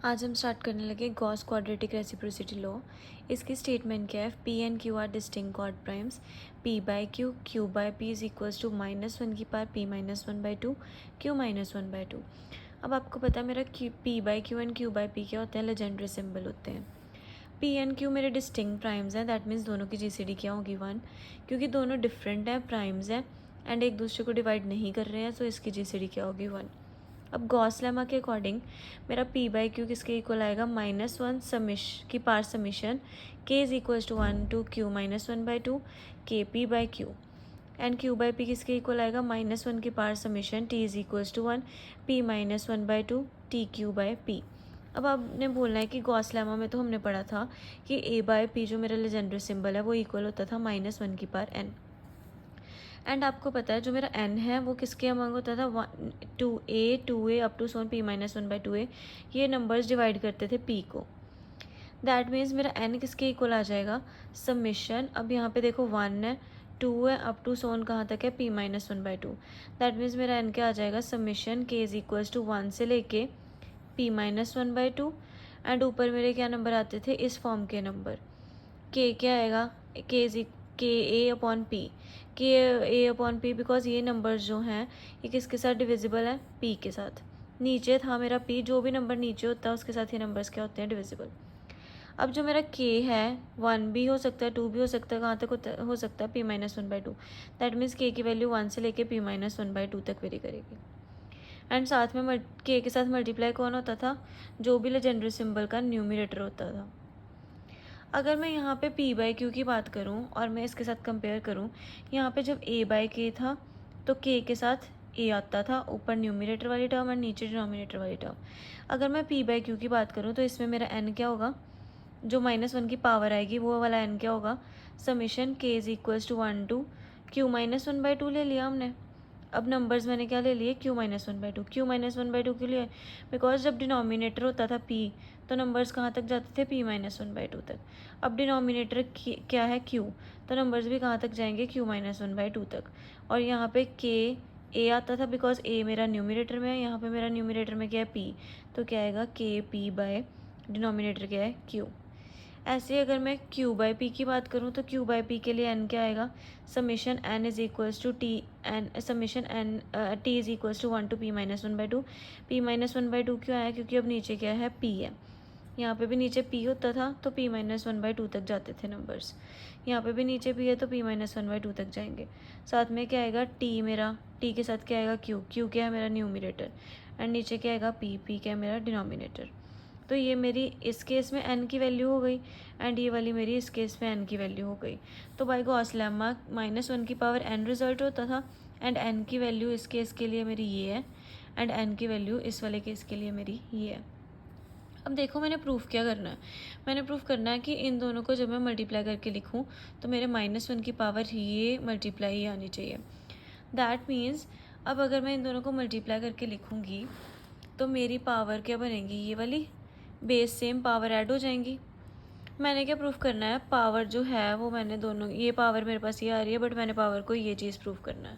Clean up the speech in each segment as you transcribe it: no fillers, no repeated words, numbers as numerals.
आज हम स्टार्ट करने लगे गॉस क्वाड्रेटिक रेसिप्रोसिटी लॉ। इसकी स्टेटमेंट क्या है? P and Q are distinct quad primes. P by Q, Q by P is equals to -1 की पावर पी -1/2, क्यू -1/2। अब आपको पता है मेरा P by Q and Q by P क्या होते हैं? लेजेंडरी सिंबल होते हैं। पी एंड क्यू मेरे डिस्टिंक्ट प्राइम्स हैं, दैट मीन्स दोनों की जीसीडी क्या होगी 1, क्योंकि दोनों डिफरेंट हैं, प्राइम्स हैं एंड एक दूसरे को डिवाइड नहीं कर रहे हैं, तो इसकी जीसीडी क्या होगी 1। अब गॉस लेमा के अकॉर्डिंग मेरा पी बाई क्यू किसके इक्वल आएगा? -1 समिश की पार समीशन के is equals to 1 to Q -1/2 के P by Q, and Q by P किसके इक्वल आएगा? -1 की पार समीशन T is equals to 1 P -1/2 T Q by P. अब आपने बोलना है कि गॉस लेमा में तो हमने पढ़ा था कि ए बाई पी जो मेरा लेजेंडरी सिंबल है वो इक्वल होता था -1 की पार एन, एंड आपको पता है जो मेरा n है वो किसके अमंग होता था? 2a up to Son p -1/2a। ये नंबर्स डिवाइड करते थे p को। दैट मीन्स मेरा n किसके इक्वल आ जाएगा? समिशन, अब यहाँ पे देखो 1 है, 2 है, अप टू सोन कहाँ तक है? p -1/2। दैट मीन्स मेरा n क्या आ जाएगा? Summation k is equals to 1 से लेके p -1/2, एंड ऊपर मेरे क्या नंबर आते थे? इस फॉर्म के नंबर। k क्या आएगा? के ए अपॉन पी, के ए अपॉन पी, बिकॉज ये नंबर्स जो हैं ये किसके साथ डिविजिबल है? p के साथ। नीचे था मेरा p, जो भी नंबर नीचे होता है उसके साथ ये नंबर्स क्या होते हैं? डिविजिबल। अब जो मेरा k है 1 भी हो सकता है, 2 भी हो सकता है, कहाँ तक हो सकता है? p -1/2। दैट मीन्स k की वैल्यू 1 से लेके p -1/2 तक वेरी करेगी। एंड साथ में k के साथ मल्टीप्लाई कौन होता था? जो भी लेजेंडरी सिंबल का न्यूमरेटर होता था। अगर मैं यहाँ पे p बाई क्यू की बात करूँ और मैं इसके साथ कंपेयर करूँ, यहाँ पे जब a बाई के था तो k के साथ a आता था, ऊपर न्यूमरेटर वाली टर्म और नीचे डिनोमिनेटर वाली टर्म। अगर मैं p बाई क्यू की बात करूँ तो इसमें मेरा n क्या होगा? जो -1 की पावर आएगी वो वाला n क्या होगा? Summation k is equals to 1 to Q -1/2 ले लिया हमने। अब नंबर्स मैंने क्या ले लिए? q -1/2। q -1/2 के लिए, बिकॉज जब डिनोमिनेटर होता था p तो नंबर्स कहाँ तक जाते थे? p -1/2 तक। अब डिनोमिनेटर क्या है? q, तो नंबर्स भी कहाँ तक जाएंगे? q -1/2 तक। और यहाँ पे k a आता था, बिकॉज a मेरा न्यूमरेटर में है, यहाँ पे मेरा न्यूमरेटर में क्या है? p, तो क्या आएगा? k p बाय डिनोमिनेटर क्या है? q। ऐसे ही अगर मैं q बाई पी की बात करूँ तो q बाई पी के लिए n क्या आएगा? Summation n is equals to T N, summation n t is equals to 1 to p -1/2। p -1/2 क्यों आया? क्योंकि अब नीचे क्या है? p है। यहाँ पे भी नीचे p होता था तो p -1/2 तक जाते थे नंबर्स। यहाँ पे भी नीचे p है तो p -1/2 तक जाएंगे। साथ में क्या आएगा? t मेरा, t के साथ क्या आएगा? q क्या है? मेरा न्यूमरेटर, एंड नीचे क्या आएगा? p क्या है? मेरा डिनोमिनेटर। तो ये मेरी इस केस में n की वैल्यू हो गई, एंड ये वाली मेरी इस केस में n की वैल्यू हो गई। तो बाय गॉस लेम्मा -1 की पावर n रिजल्ट होता था, एंड n की वैल्यू इस केस के लिए मेरी ये है, एंड n की वैल्यू इस वाले केस के लिए मेरी ये है। अब देखो मैंने प्रूफ क्या करना है? मैंने प्रूफ करना है कि इन दोनों को जब मैं मल्टीप्लाई करके लिखूँ तो मेरे -1 की पावर ये मल्टीप्लाई आनी चाहिए। दैट मीन्स अब अगर मैं इन दोनों को मल्टीप्लाई करके लिखूँगी तो मेरी पावर क्या बनेगी? ये वाली बेस सेम पावर ऐड हो जाएंगी। मैंने क्या प्रूफ करना है? पावर जो है वो मैंने दोनों, ये पावर मेरे पास ये आ रही है, बट मैंने पावर को ये चीज़ प्रूफ करना है।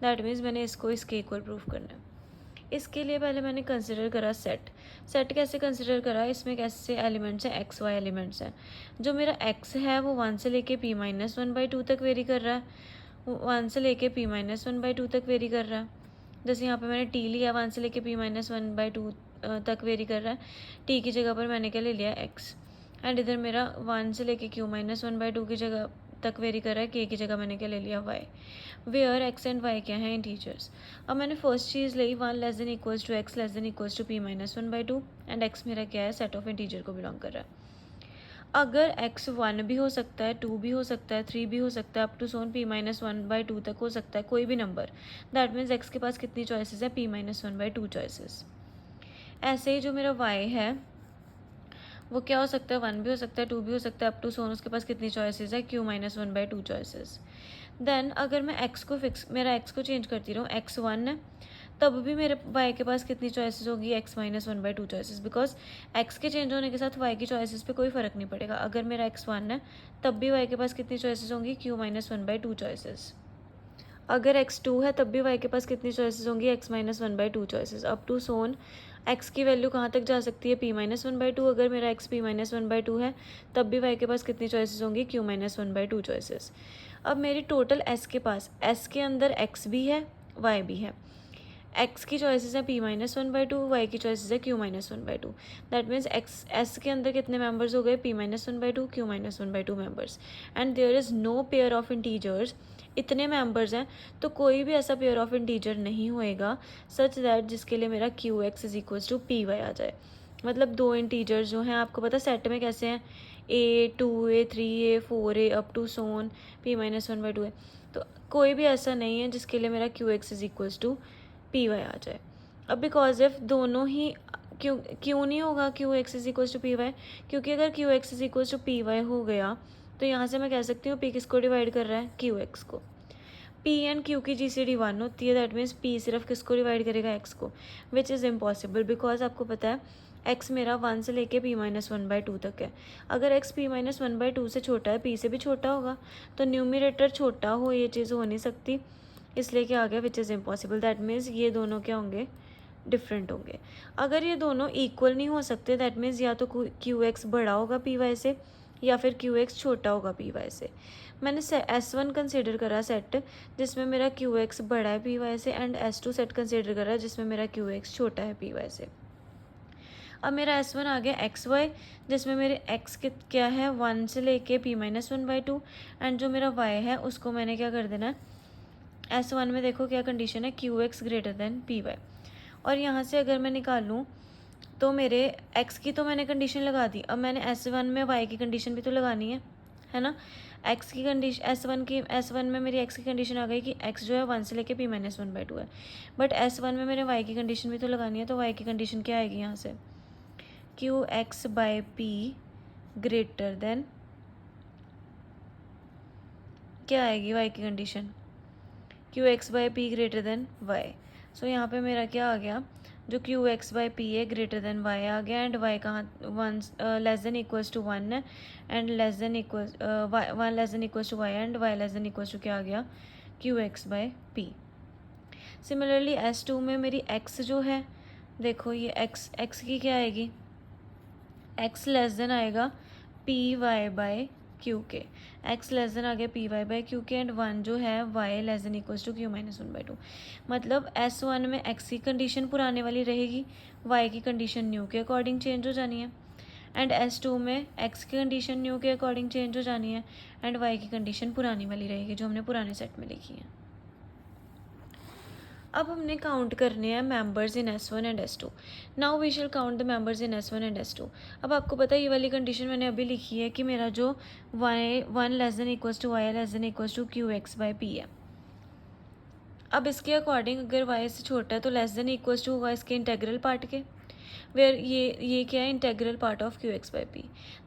दैट मीन्स मैंने इसको इसके इक्वल प्रूफ करना है। इसके लिए पहले मैंने कंसिडर करा सेट। सेट कैसे कंसिडर करा? इसमें कैसे एलिमेंट्स हैं? एक्स वाई एलिमेंट्स हैं। जो मेरा एक्स है वो 1 से लेके p -1/2 तक वेरी कर रहा है, 1 से लेके p -1/2 तक वेरी कर रहा है। जैसे यहाँ पे मैंने t लिया, 1 से लेके p -1/2 तक वेरी कर रहा है। t की जगह पर मैंने क्या ले लिया? x। एंड इधर मेरा 1 से लेके q -1/2 की जगह तक वेरी कर रहा है, k की जगह मैंने क्या ले लिया? y। Where x and y क्या है? इंटीजर्स। अब मैंने फर्स्ट चीज़ ली 1 less than equals to x less than equals to p -1/2, and x मेरा क्या है? सेट ऑफ इंटीजर को बिलोंग कर रहा है। अगर x 1 भी हो सकता है, 2 भी हो सकता है, 3 भी हो सकता है, अप टू सोन p -1/2 तक हो सकता है, कोई भी नंबर। दैट मीन्स x के पास कितनी चॉइसेस है? p -1/2 choices. ऐसे ही जो मेरा y है वो क्या हो सकता है? 1 भी हो सकता है, 2 भी हो सकता है, अप टू सोन उसके पास कितनी चॉइसेस है? q -1/2 choices. देन अगर मैं x को मेरा x को चेंज करती रहूँ, x 1 है, तब भी मेरे y के पास कितनी चॉइसेस होगी? x -1/2 चॉइसेस, बिकॉज x के चेंज होने के साथ y की चॉइसेस पे कोई फ़र्क नहीं पड़ेगा। अगर मेरा x 1 है तब भी y के पास कितनी चॉइसेस होंगी? q -1/2 choices. अगर x 2 है तब भी y के पास कितनी चॉइसेस होंगी? x -1/2 चॉइसेस, अप टू सोन एक्स की वैल्यू कहाँ तक जा सकती है, p-1/2। अगर मेरा एक्स p-1/2 है तब भी वाई के पास कितनी चॉइसेस होंगी, q-1/2 चॉइसेस। अब मेरी टोटल एस के पास, एस के अंदर एक्स भी है वाई भी है। एक्स की चॉइसेस है p-1/2, वाई की चॉइसेस है q-1/2। That means x S के अंदर कितने मेंबर्स हो गए, p-1/2 q-1/2 members, and there is no pair of integers. इतने मेंबर्स हैं तो कोई भी ऐसा पेयर ऑफ इंटीजर नहीं होएगा सच दैट जिसके लिए मेरा QX is equals to PY आ जाए। मतलब दो इंटीजर्स जो हैं, आपको पता सेट में कैसे हैं, A2 A3 A4 up to Son p-1/2 है। तो कोई भी ऐसा नहीं है जिसके लिए मेरा QX is equals to PY आ जाए। अब बिकॉज ऑफ दोनों ही क्यों नहीं होगा QX is equals to PY, क्योंकि अगर QX is equals to PY हो गया तो यहाँ से मैं कह सकती हूँ P किसको डिवाइड कर रहा है, QX को। P एंड Q की GCD 1 होती है, दैट मीन्स P सिर्फ किसको डिवाइड करेगा, X को, विच इज़ इम्पॉसिबल बिकॉज आपको पता है X मेरा 1 से लेके p-1/2 तक है। अगर X p-1/2 से छोटा है, P से भी छोटा होगा, तो न्यूमिरेटर छोटा हो ये चीज़ हो नहीं सकती, इसलिए क्या आ गया, which is impossible. That means ये दोनों क्या होंगे, डिफरेंट होंगे। अगर ये दोनों इक्वल नहीं हो सकते, दैट मीन्स या तो QX बड़ा होगा PY से या फिर QX छोटा होगा PY से। मैंने S1 कंसिडर करा सेट जिसमें मेरा QX बड़ा है PY से, एंड S2 सेट कंसिडर करा जिसमें मेरा QX छोटा है PY से। अब मेरा S1 आ गया XY जिसमें मेरे X क्या है 1 से लेके p-1/2, एंड जो मेरा Y है उसको मैंने क्या कर देना है, S1 में देखो क्या कंडीशन है, QX ग्रेटर देन PY। और यहाँ से अगर मैं निकालूँ तो मेरे x की तो मैंने कंडीशन लगा दी, अब मैंने S1 में y की कंडीशन भी तो लगानी है ना। x की कंडीशन S1 में मेरी x की कंडीशन आ गई कि x जो है 1 से लेके p-1/2 है, बट S1 में मेरे y की कंडीशन भी तो लगानी है, तो y की कंडीशन क्या आएगी यहाँ से, QX/P ग्रेटर देन, क्या आएगी y की condition, QX/P greater than y। सो यहाँ पे मेरा क्या आ गया, जो QX/P है ग्रेटर देन y आ गया, एंड y कहाँ 1 लेस देन इक्वल्स टू 1 है, and less than equals 1 less than equals to y, and y less than equals to क्या आ गया, QX/P। सिमिलरली S2 में मेरी x जो है, देखो ये x की क्या आएगी, x लेस देन आएगा PY/Q के, x लेस देन आ गया PY/Q के, एंड 1 जो है y less than equals to Q-1/2। मतलब S1 में x की कंडीशन पुराने वाली रहेगी, y की कंडीशन न्यू के अकॉर्डिंग चेंज हो जानी है, एंड S2 में x की कंडीशन न्यू के अकॉर्डिंग चेंज हो जानी है, एंड y की कंडीशन पुरानी वाली रहेगी जो हमने पुराने सेट में लिखी है। अब हमने काउंट करने हैं members in S1 and S2। Now we shall count the members in S1 and S2। अब आपको पता है ये वाली कंडीशन मैंने अभी लिखी है कि मेरा जो y1 less than equals to y less than equals to QX/P है। अब इसके अकॉर्डिंग अगर y से छोटा है तो लेस देन इक्वल्स टू होगा इसके इंटेग्रल पार्ट के, वेयर ये क्या है, integral part of QX/P।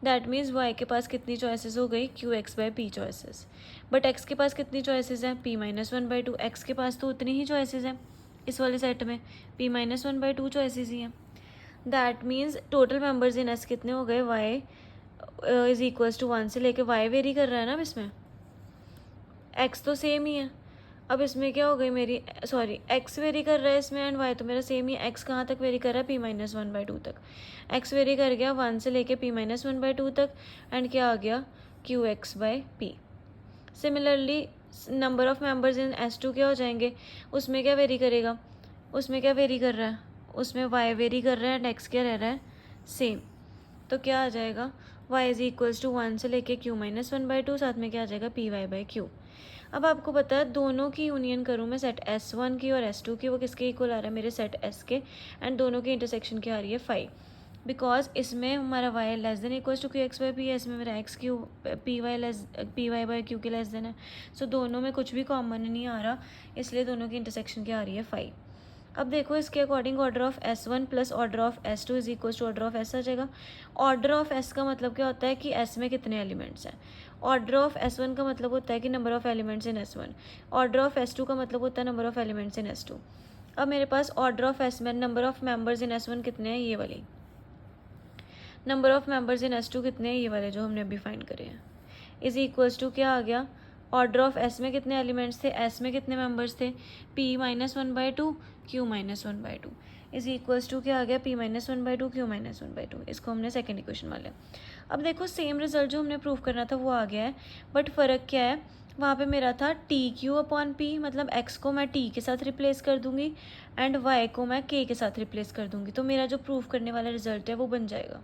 That means y के पास कितनी चॉइसेस हो गई, QX/P चॉइसेस, बट x के पास कितनी चॉइसेस हैं, p-1/2। x के पास तो उतनी ही चॉइसेस हैं इस वाले सेट में, p-1/2 चॉइसेस ही हैं। That means total members in s कितने हो गए, y इज इक्वल्स टू 1 से लेके y वेरी कर रहा है ना, अब इसमें x तो सेम ही है। अब इसमें क्या हो गई मेरी, सॉरी x वेरी कर रहा है इसमें, एंड y तो मेरा सेम ही, x कहाँ तक वेरी कर रहा है, p-1/2 तक। x वेरी कर गया 1 से लेके p-1/2 तक, एंड क्या आ गया, QX/P। Similarly number of members in S2 क्या हो जाएंगे, उसमें क्या वेरी करेगा, उसमें क्या वेरी कर रहा है, उसमें y वेरी कर रहा है, एंड x क्या रह रहा है, सेम। तो क्या आ जाएगा, y इज इक्वल्स टू 1 से लेके Q-1/2, साथ में क्या आ जाएगा, PY/Q। अब आपको पता है दोनों की यूनियन करूँ मैं सेट S1 की और S2 की, वो किसके इक्वल आ रहा है, मेरे सेट S के, एंड दोनों की इंटरसेक्शन क्या आ रही है, 5। बिकॉज इसमें हमारा y less than equals to QX/P है, इसमें मेरा x Q PY/Q के लेस देन है। सो दोनों में कुछ भी कॉमन नहीं आ रहा, इसलिए दोनों की इंटरसेक्शन क्या आ रही है, 5। अब देखो इसके according order of S1 plus order of S2 is equals to order of S आ जाएगा। ऑर्डर ऑफ S का मतलब क्या होता है कि S में कितने एलिमेंट्स हैं। ऑर्डर ऑफ S1 का मतलब होता है कि number of elements in S1। Order of S2 का मतलब होता है number of elements in S2। अब मेरे पास ऑर्डर ऑफ S में number of members in S1 कितने हैं, ये वाली। Number of members in S2 कितने हैं, ये वाले जो हमने अभी फाइंड करे हैं। इज इक्वल्स टू क्या आ गया, ऑर्डर ऑफ S में कितने एलिमेंट्स थे, S में कितने मेंबर्स थे, P-1/2 Q-1/2। Is equals to क्या आ गया, P minus one by two Q minus one by two. इसको हमने सेकेंड इक्वेशन मान लिया। अब देखो सेम रिजल्ट जो हमने प्रूव करना था वो आ गया है, बट फ़र्क क्या है, वहाँ पे मेरा था टी क्यू अपॉन पी, मतलब एक्स को मैं टी के साथ रिप्लेस कर दूँगी एंड वाई को मैं के के साथ रिप्लेस कर दूँगी। तो मेरा जो प्रूव करने वाला रिजल्ट है वो बन जाएगा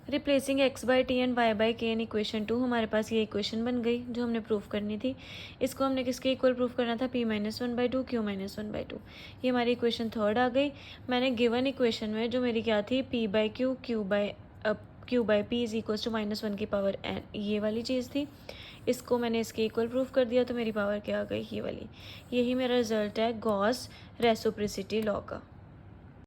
replacing x by T and y by K in equation 2। हमारे पास ये इक्वेशन बन गई जो हमने प्रूफ करनी थी। इसको हमने किसके इक्वल प्रूफ करना था, P minus one by two Q minus one by two. ये हमारी इक्वेशन थर्ड आ गई। मैंने गिवन इक्वेशन में जो मेरी क्या थी, P by Q Q by P is equal to minus one की पावर एन, ये वाली चीज़ थी। इसको मैंने इसके इक्वल प्रूफ कर दिया तो मेरी पावर क्या आ गई, ये वाली। यही मेरा रिजल्ट है गॉस रेसिप्रोसिटी लॉ का।